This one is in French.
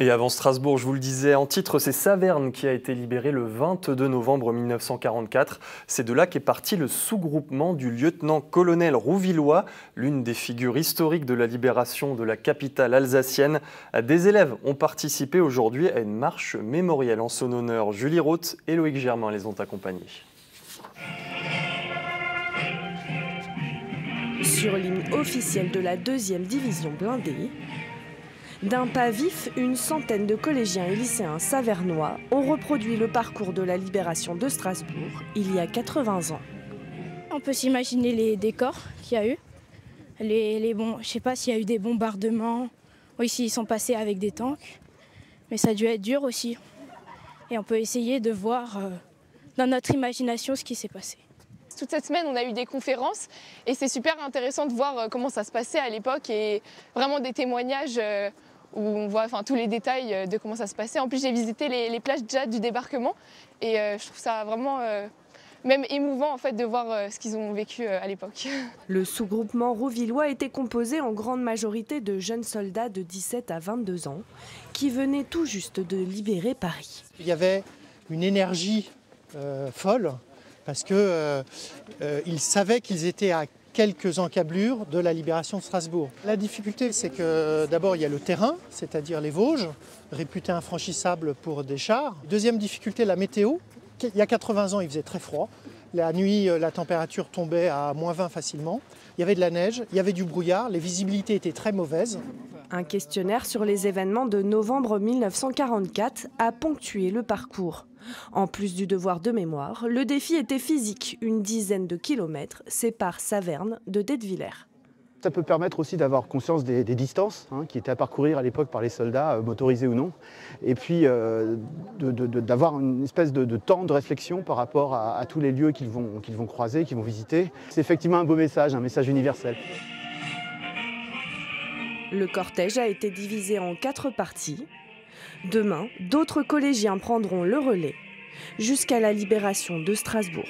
Et avant Strasbourg, je vous le disais, en titre, c'est Saverne qui a été libéré le 22 novembre 1944. C'est de là qu'est parti le sous-groupement du lieutenant-colonel Rouvillois, l'une des figures historiques de la libération de la capitale alsacienne. Des élèves ont participé aujourd'hui à une marche mémorielle en son honneur. Julie Roth et Loïc Germain les ont accompagnés. Sur l'hymne officiel de la 2e division blindée, d'un pas vif, une centaine de collégiens et lycéens savernois ont reproduit le parcours de la libération de Strasbourg il y a 80 ans. On peut s'imaginer les décors qu'il y a eu. Je ne sais pas s'il y a eu des bombardements, ou s'ils sont passés avec des tanks, mais ça a dû être dur aussi. Et on peut essayer de voir dans notre imagination ce qui s'est passé. Toute cette semaine, on a eu des conférences et c'est super intéressant de voir comment ça se passait à l'époque et vraiment des témoignages où on voit tous les détails de comment ça se passait. En plus, j'ai visité les plages déjà du débarquement et je trouve ça vraiment même émouvant en fait, de voir ce qu'ils ont vécu à l'époque. Le sous-groupement rouvillois était composé en grande majorité de jeunes soldats de 17 à 22 ans qui venaient tout juste de libérer Paris. Il y avait une énergie folle parce qu'ils savaient qu'ils étaient à quelques encablures de la libération de Strasbourg. La difficulté, c'est que d'abord, il y a le terrain, c'est-à-dire les Vosges, réputés infranchissables pour des chars. Deuxième difficulté, la météo. Il y a 80 ans, il faisait très froid. La nuit, la température tombait à -20 facilement. Il y avait de la neige, il y avait du brouillard, les visibilités étaient très mauvaises. Un questionnaire sur les événements de novembre 1944 a ponctué le parcours. En plus du devoir de mémoire, le défi était physique. Une dizaine de kilomètres séparent Saverne de Dietwiller. Ça peut permettre aussi d'avoir conscience des distances qui étaient à parcourir à l'époque par les soldats, motorisés ou non, et puis d'avoir une espèce de temps de réflexion par rapport à tous les lieux qu'ils vont croiser, qu'ils vont visiter. C'est effectivement un beau message, un message universel. Le cortège a été divisé en 4 parties. Demain, d'autres collégiens prendront le relais jusqu'à la libération de Strasbourg.